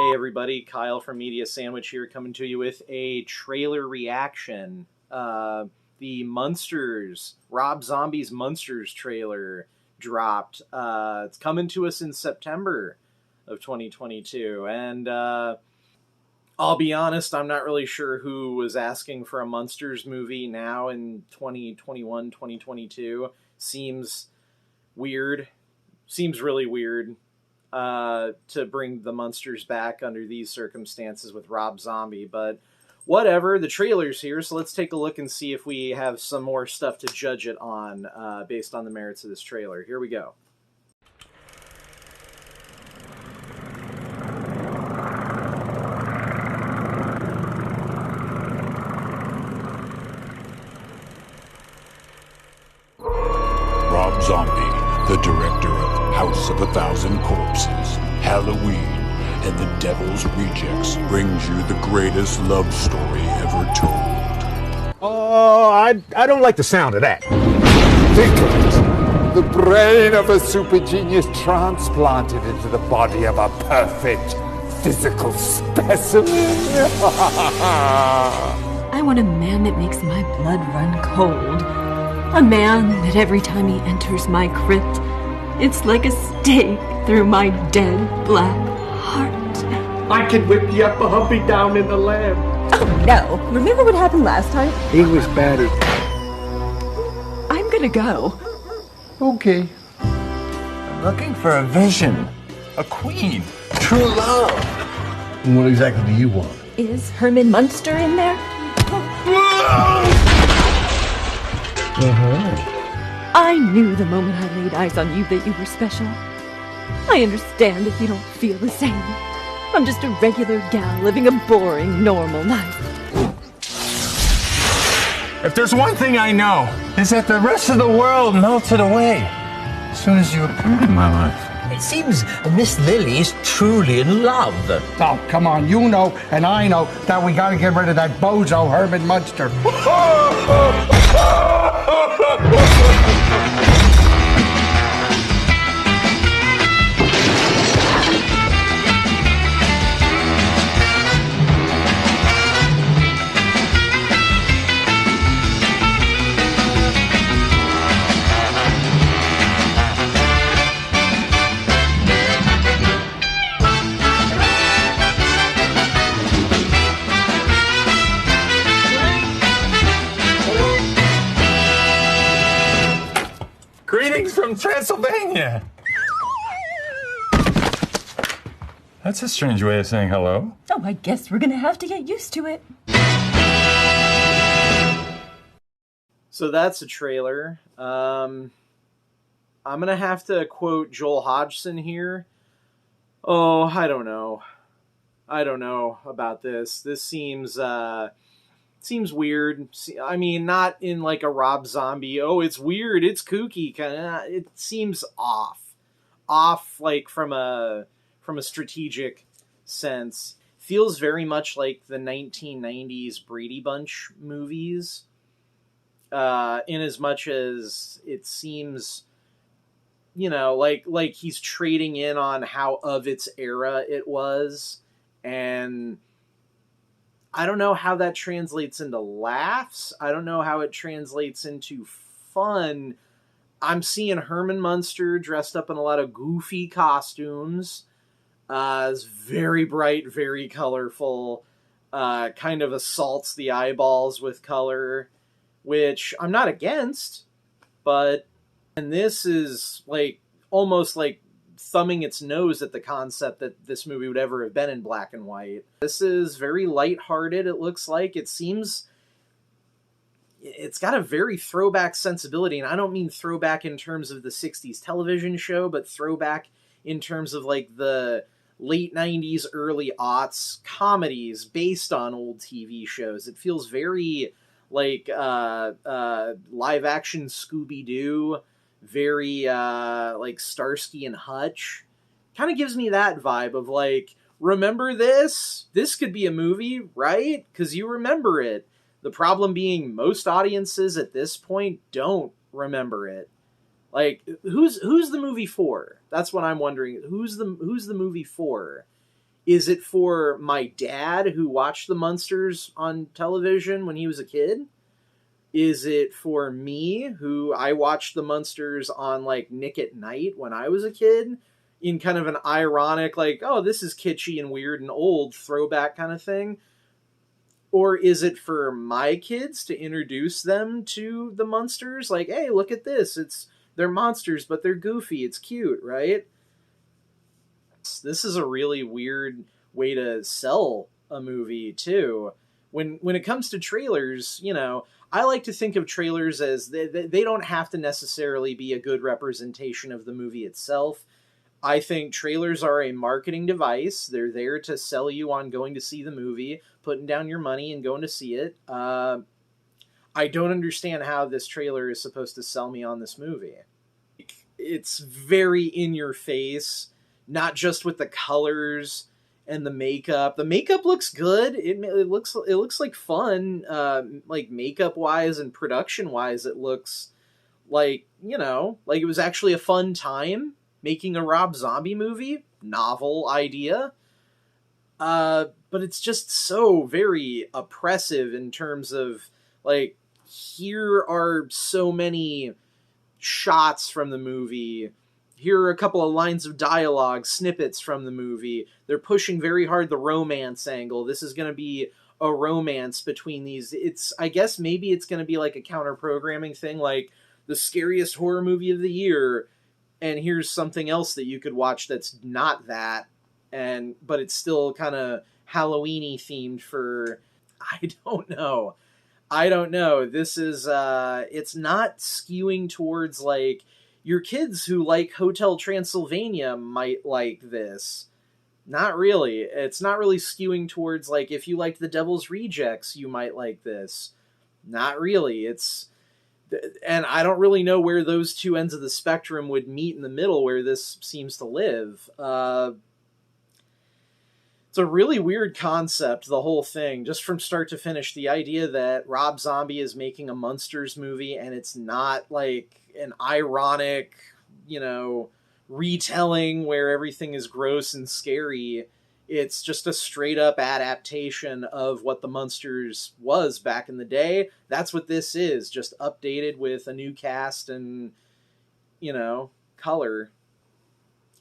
Hey everybody, Kyle from Media Sandwich here, coming to you with a trailer reaction. The Munsters, Rob Zombie's Munsters trailer dropped. It's coming to us in September of 2022, and I'll be honest, I'm not really sure who was asking for a Munsters movie now in 2021, 2022. Seems weird. Seems really weird. To bring the Munsters back under these circumstances with Rob Zombie, but whatever, the trailer's here, so let's take a look and see if we have some more stuff to judge it on based on the merits of this trailer. Here we go. Rob Zombie, the director of House of a Thousand Corpses, Halloween, and The Devil's Rejects, brings you the greatest love story ever told. Oh, I don't like the sound of that. Think of it. The brain of a super genius transplanted into the body of a perfect physical specimen. I want a man that makes my blood run cold. A man that every time he enters my crypt, it's like a stake through my dead black heart. I can whip you up a humpy down in the lamb. Oh no, remember what happened last time? He was battered. I'm gonna go. Okay. I'm looking for a vision, a queen, true love. And what exactly do you want? Is Herman Munster in there? I knew the moment I laid eyes on you that you were special. I understand if you don't feel the same. I'm just a regular gal living a boring, normal life. If there's one thing I know, is that the rest of the world melted away as soon as you appeared in my life. It seems Miss Lily's truly in love. Oh, come on, you know and I know that we gotta get rid of that bozo Herman Munster. Greetings from Transylvania. That's a strange way of saying hello. Oh, I guess we're gonna have to get used to it. So that's a trailer. I'm gonna have to quote Joel Hodgson here. Oh, I don't know. I don't know about this. This seems weird. I mean, not in like a Rob Zombie, oh, it's weird, it's kooky kind of. It seems off like from a strategic sense. Feels very much like the 1990s Brady Bunch movies, in as much as it seems, you know, like he's trading in on how of its era it was, and I don't know how that translates into laughs. I don't know how it translates into fun. I'm seeing Herman Munster dressed up in a lot of goofy costumes. It's very bright, very colorful. Kind of assaults the eyeballs with color, which I'm not against. But, and this is like almost like thumbing its nose at the concept that this movie would ever have been in black and white. This is very lighthearted, it looks like. It seems it's got a very throwback sensibility, and I don't mean throwback in terms of the 60s television show, but throwback in terms of like the late 90s, early aughts comedies based on old TV shows. It feels very like live action Scooby-Doo, very like Starsky and Hutch. Kind of gives me that vibe of like, remember this? This could be a movie, right? Because you remember it. The problem being most audiences at this point don't remember it. Like, who's the movie for? That's what I'm wondering. Who's the movie for? Is it for my dad who watched the Munsters on television when he was a kid? Is it for me who I watched the Munsters on like Nick at Night when I was a kid? In kind of an ironic, like, oh, this is kitschy and weird and old throwback kind of thing? Or is it for my kids to introduce them to the Munsters? Like, hey, look at this. They're monsters, but they're goofy. It's cute, right? This is a really weird way to sell a movie, too. When it comes to trailers, you know, I like to think of trailers as they don't have to necessarily be a good representation of the movie itself. I think trailers are a marketing device. They're there to sell you on going to see the movie, putting down your money and going to see it. I don't understand how this trailer is supposed to sell me on this movie. It's very in your face, not just with the colors and the makeup. The makeup looks good. It looks like fun, like makeup wise and production wise. It looks like, you know, like it was actually a fun time making a Rob Zombie movie. Novel idea. But it's just so very oppressive in terms of, like, here are so many shots from the movie. Here are a couple of lines of dialogue, snippets from the movie. They're pushing very hard the romance angle. This is going to be a romance between these. I guess maybe it's going to be like a counter-programming thing, like the scariest horror movie of the year, and here's something else that you could watch that's not that, but it's still kind of Halloween-y themed for, I don't know. This is, it's not skewing towards, like, your kids who like Hotel Transylvania might like this. Not really. It's not really skewing towards, like, if you liked The Devil's Rejects, you might like this. Not really. And I don't really know where those two ends of the spectrum would meet in the middle, where this seems to live. It's a really weird concept, the whole thing, just from start to finish. The idea that Rob Zombie is making a Munsters movie, and it's not like an ironic, you know, retelling where everything is gross and scary. It's just a straight up adaptation of what the Munsters was back in the day. That's what this is, just updated with a new cast and, you know, color.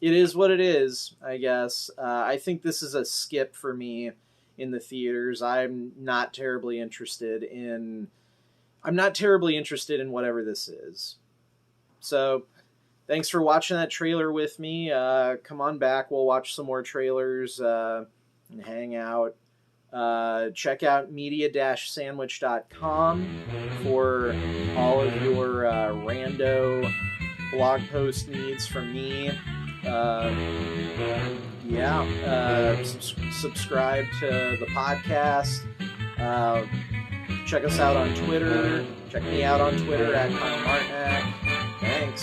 It is what it is, I guess. I think this is a skip for me in the theaters. I'm not terribly interested in whatever this is. So, thanks for watching that trailer with me. Come on back. We'll watch some more trailers and hang out. Check out media-sandwich.com for all of your rando blog post needs from me. Subscribe to the podcast. Check us out on Twitter. Check me out on Twitter at Kyle Martinek. Thanks.